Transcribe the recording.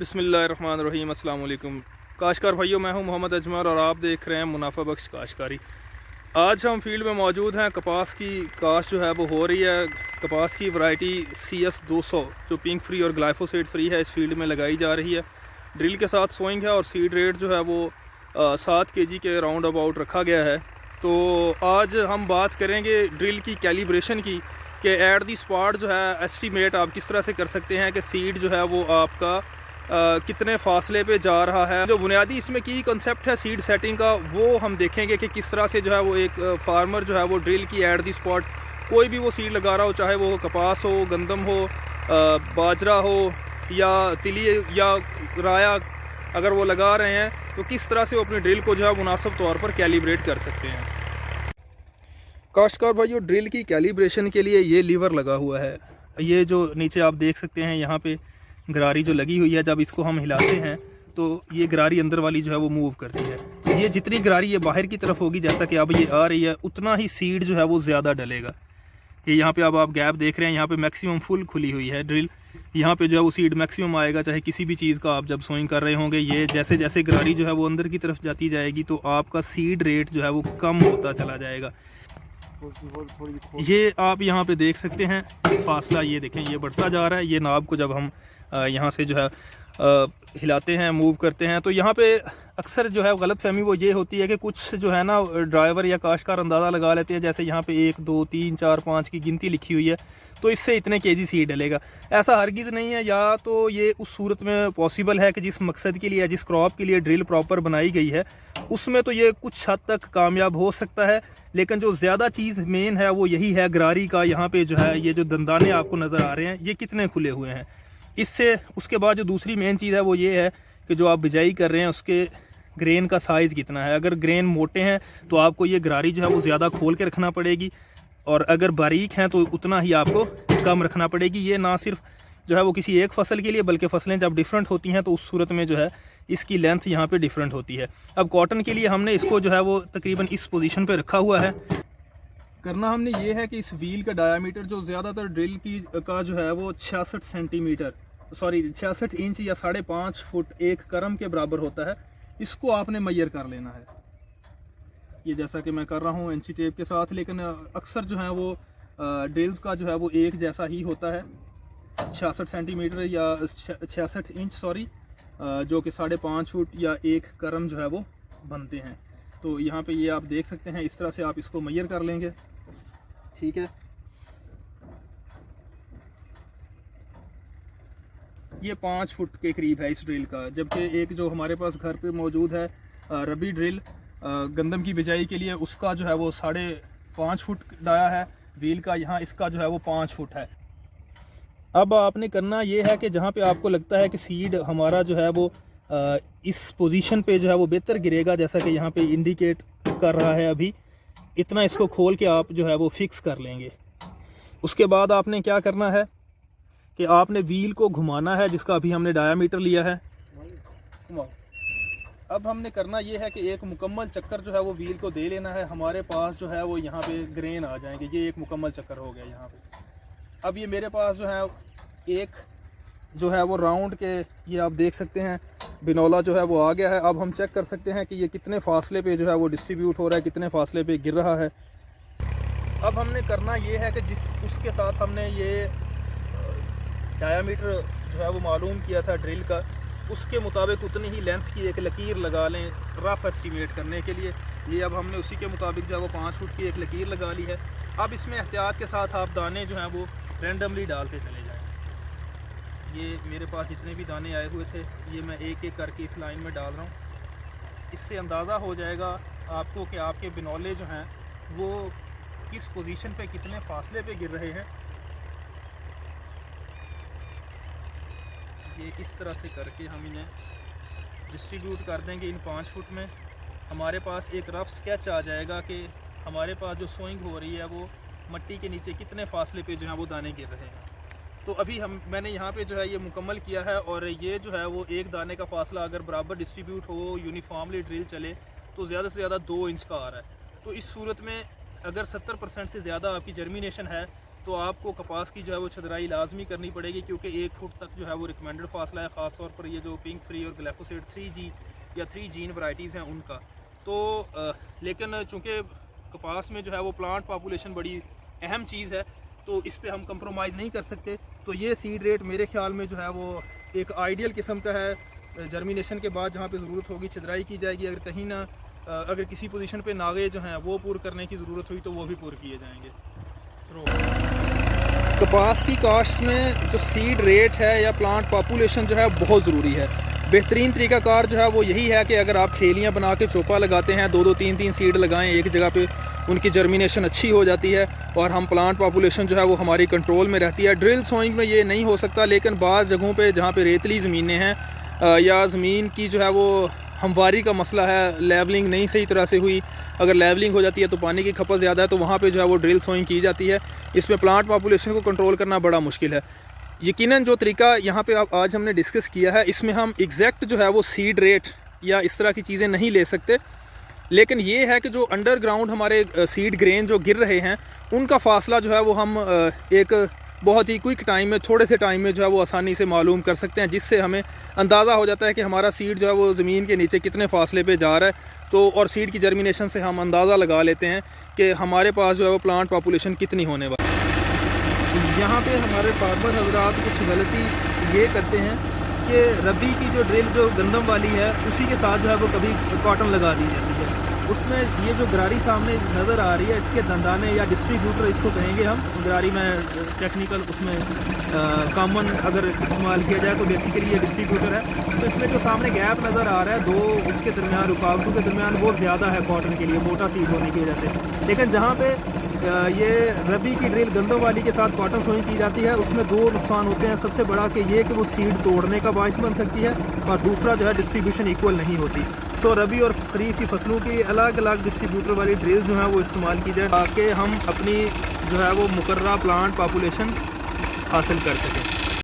बिस्मिल्लाहिर्रहमानिर्रहीम। अस्सलाम वालेकुम काशकार भाइयों, मैं हूं मोहम्मद अजमर और आप देख रहे हैं मुनाफा बख्श काशकारी। आज हम फील्ड में मौजूद हैं। कपास की काश जो है वो हो रही है। कपास की वैरायटी CS 200 जो पिंक फ्री और ग्लाइफोसेट फ्री है, इस फील्ड में लगाई जा रही है। ड्रिल के साथ सोइंग है और सीड रेट जो है वो 7 kg के राउंड अबाउट रखा गया है। तो आज हम बात करेंगे ड्रिल की कैलिब्रेशन की कि एट दी स्पॉट जो है एस्टीमेट आप किस तरह से कर सकते हैं कि सीड जो है वो आपका कितने फासले पे जा रहा है। जो बुनियादी इसमें की कंसेप्ट है सीड सेटिंग का, वो हम देखेंगे कि किस तरह से जो है वो एक फार्मर जो है वो ड्रिल की एट दी स्पॉट कोई भी वो सीड लगा रहा हो, चाहे वो कपास हो, गंदम हो, बाजरा हो या तिली या राया, अगर वो लगा रहे हैं तो किस तरह से वो अपनी ड्रिल को जो है मुनासिब तौर पर कैलिब्रेट कर सकते हैं। काश्तकार भाइयों, ड्रिल की कैलिब्रेशन के लिए ये लीवर लगा हुआ है। ये जो नीचे आप देख सकते हैं, यहाँ पे गरारी जो लगी हुई है, जब इसको हम हिलाते हैं तो ये गरारी अंदर वाली जो है वो मूव करती है। ये जितनी गरारी ये बाहर की तरफ होगी, जैसा कि अब ये आ रही है, उतना ही सीड जो है वो ज़्यादा डलेगा। ये यहाँ पे अब आप गैप देख रहे हैं, यहाँ पे मैक्सिमम फुल खुली हुई है ड्रिल। यहाँ पे जो है वो सीड मैक्सिमम आएगा, चाहे किसी भी चीज़ का आप जब सोइंग कर रहे होंगे। ये जैसे जैसे गरारी जो है वो अंदर की तरफ जाती जाएगी तो आपका सीड रेट जो है वो कम होता चला जाएगा। ये आप यहाँ पे देख सकते हैं फासला, ये देखें ये बढ़ता जा रहा है। ये नाब को जब हम यहाँ से जो है हिलाते हैं, मूव करते हैं, तो यहाँ पे अक्सर जो है गलत फहमी वो ये होती है कि कुछ जो है ना ड्राइवर या काश्तकार अंदाज़ा लगा लेते हैं, जैसे यहाँ पे 1 2 3 4 5 की गिनती लिखी हुई है तो इससे इतने केजी सीड डलेगा। ऐसा हरगिज़ नहीं है। या तो ये उस सूरत में पॉसिबल है कि जिस मकसद के लिए, जिस क्रॉप के लिए ड्रिल प्रॉपर बनाई गई है, उसमें तो ये कुछ हद तक कामयाब हो सकता है, लेकिन जो ज़्यादा चीज़ मेन है वो यही है गरारी का। यहाँ पे जो है ये जो दंदाने आपको नज़र आ रहे हैं, ये कितने खुले हुए हैं। इससे उसके बाद जो दूसरी मेन चीज़ है वो ये है कि जो आप बिजाई कर रहे हैं उसके ग्रेन का साइज़ कितना है। अगर ग्रेन मोटे हैं तो आपको ये गरारी जो है वो ज़्यादा खोल के रखना पड़ेगी, और अगर बारीक हैं तो उतना ही आपको कम रखना पड़ेगी। ये ना सिर्फ जो है वो किसी एक फसल के लिए, बल्कि फसलें जब डिफरेंट होती हैं तो उस सूरत में जो है इसकी लेंथ यहाँ पे डिफरेंट होती है। अब कॉटन के लिए हमने इसको जो है वो तकरीबन इस पोजीशन पे रखा हुआ है। करना हमने ये है कि इस व्हील का डायामीटर जो ज़्यादातर ड्रिल की का जो है वो 66 सेंटीमीटर, सॉरी 66 इंच या 5.5 फुट एक करम के बराबर होता है। इसको आपने मैयर कर लेना है। ये जैसा कि मैं कर रहा हूँ इंची टेप के साथ, लेकिन अक्सर जो है वो ड्रिल्स का जो है वो एक जैसा ही होता है। 66 सेंटीमीटर या 66 इंच सॉरी, जो कि 5.5 फुट या एक करम जो है वो बनते हैं। तो यहाँ पे ये आप देख सकते हैं, इस तरह से आप इसको मैयर कर लेंगे। ठीक है, ये 5 फुट के करीब है इस ड्रिल का। जबकि एक जो हमारे पास घर पे मौजूद है रबी ड्रिल गंदम की बिजाई के लिए, उसका जो है वो 5.5 फुट डाया है व्हील का। यहाँ इसका जो है वो 5 फुट है। अब आपने करना ये है कि जहाँ पे आपको लगता है कि सीड हमारा जो है वो इस पोजीशन पे जो है वो बेहतर गिरेगा, जैसा कि यहाँ पे इंडिकेट कर रहा है अभी, इतना इसको खोल के आप जो है वो फिक्स कर लेंगे। उसके बाद आपने क्या करना है कि आपने व्हील को घुमाना है, जिसका अभी हमने डायामीटर लिया है। अब हमने करना ये है कि एक मुकम्मल चक्कर जो है वो व्हील को दे लेना है। हमारे पास जो है वो यहाँ पे ग्रेन आ जाएंगे। ये एक मुकम्मल चक्कर हो गया यहाँ पे। अब ये मेरे पास जो है एक जो है वो राउंड के, ये आप देख सकते हैं बिनौला जो है वो आ गया है। अब हम चेक कर सकते हैं कि ये कितने फासले पे जो है वो डिस्ट्रीब्यूट हो रहा है, कितने फासले पे गिर रहा है। अब हमने करना ये है कि जिस उसके साथ हमने ये डायामीटर जो है वो मालूम किया था ड्रिल का, उसके मुताबिक उतनी ही लेंथ की एक लकीर लगा लें रफ़ एस्टीमेट करने के लिए। ये अब हमने उसी के मुताबिक जो है वो 5 फुट की एक लकीर लगा ली है। अब इसमें एहतियात के साथ आप दाने जो हैं वो रैंडमली डालते चले जाएं। ये मेरे पास जितने भी दाने आए हुए थे, ये मैं एक एक करके इस लाइन में डाल रहा हूँ। इससे अंदाज़ा हो जाएगा आपको कि आपके बिनौले जो हैं वो किस पोजीशन पे, कितने फासले पे गिर रहे हैं। ये इस तरह से करके हम इन्हें डिस्ट्रीब्यूट कर देंगे इन 5 फुट में। हमारे पास एक रफ़ स्केच आ जाएगा कि हमारे पास जो सोइंग हो रही है वो मट्टी के नीचे कितने फासले पे जो है वो दाने गिर रहे हैं। तो अभी मैंने यहाँ पे जो है ये मुकम्मल किया है, और ये जो है वो एक दाने का फासला अगर बराबर डिस्ट्रीब्यूट हो, यूनिफॉर्मली ड्रिल चले, तो ज़्यादा से ज़्यादा 2 इंच का आ रहा है। तो इस सूरत में अगर 70% से ज़्यादा आपकी जर्मिनेशन है तो आपको कपास की जो है वो छदराई लाजमी करनी पड़ेगी, क्योंकि 1 फुट तक जो है वो रिकमेंडेड फासला है, ख़ास तौर पर ये जो पिंक फ्री और ग्लाइफोसेट 3G या 3 जीन वैराइटीज़ हैं उनका। तो लेकिन चूँकि कपास में जो है वो प्लांट पॉपुलेशन बड़ी अहम चीज़ है, तो इस पे हम कंप्रोमाइज़ नहीं कर सकते। तो ये सीड रेट मेरे ख्याल में जो है वो एक आइडियल किस्म का है। जर्मिनेशन के बाद जहाँ पे ज़रूरत होगी छदराई की जाएगी, अगर कहीं ना अगर किसी पोजीशन पे नागे जो हैं वो पूर करने की ज़रूरत हुई तो वो भी पूर किए जाएंगे। कपास की काश्त में जो सीड रेट है या प्लांट पॉपुलेशन जो है बहुत ज़रूरी है। बेहतरीन तरीकाकार जो है वो यही है कि अगर आप खेलियाँ बना के चोपा लगाते हैं, 2-2 3-3 सीड लगाएं एक जगह पे, उनकी जर्मिनेशन अच्छी हो जाती है और हम प्लांट पॉपुलेशन जो है वो हमारी कंट्रोल में रहती है। ड्रिल सोइंग में ये नहीं हो सकता, लेकिन बाज़ जगहों पे जहाँ पे रेतली ज़मीनें हैं या ज़मीन की जो है वो हमवारी का मसला है, लेवलिंग नहीं सही तरह से हुई, अगर लेवलिंग हो जाती है तो पानी की खपत ज़्यादा है, तो वहाँ पे जो है वो ड्रिल सोइंग की जाती है। इसमें प्लांट पॉपुलेशन को कंट्रोल करना बड़ा मुश्किल है। यकीनन जो तरीका यहाँ पे आज हमने डिस्कस किया है, इसमें हम एग्जैक्ट जो है वो सीड रेट या इस तरह की चीज़ें नहीं ले सकते, लेकिन ये है कि जो अंडरग्राउंड हमारे सीड ग्रेन जो गिर रहे हैं उनका फासला जो है वो हम एक बहुत ही क्विक टाइम में, थोड़े से टाइम में जो है वो आसानी से मालूम कर सकते हैं, जिससे हमें अंदाज़ा हो जाता है कि हमारा सीड जो है वो ज़मीन के नीचे कितने फासले पे जा रहा है। तो और सीड की जर्मिनेशन से हम अंदाज़ा लगा लेते हैं कि हमारे पास जो है वो प्लांट पॉपुलेशन कितनी होने वाली। यहाँ पे हमारे फार्मर हजरात कुछ गलती ये करते हैं कि रबी की जो ड्रिल जो गंदम वाली है उसी के साथ जो है वो कभी कॉटन लगा दी जाती है। उसमें ये जो गरारी सामने नज़र आ रही है, इसके दंदाने या डिस्ट्रीब्यूटर इसको कहेंगे हम, गरारी में टेक्निकल उसमें कॉमन अगर इस्तेमाल किया जाए तो बेसिकली ये डिस्ट्रीब्यूटर है। तो इसमें जो सामने गैप नज़र आ रहा है दो उसके दरमियान, रुकावटों के दरमियान, वो ज़्यादा है कॉटन के लिए, मोटा सीड होने की वजह से। लेकिन जहाँ पे ये रबी की ड्रिल गंदों वाली के साथ कॉटन सोइंग की जाती है, उसमें 2 नुकसान होते हैं। सबसे बड़ा कि ये कि वो सीड तोड़ने का बाइस बन सकती है, और दूसरा जो है डिस्ट्रीब्यूशन इक्वल नहीं होती। सो रबी और खरीफ की फसलों की अलग अलग डिस्ट्रीब्यूटर वाली ड्रिल जो है वो इस्तेमाल की जाए, ताकि हम अपनी जो है वो मुकर्रर प्लांट पॉपुलेशन हासिल कर सकें।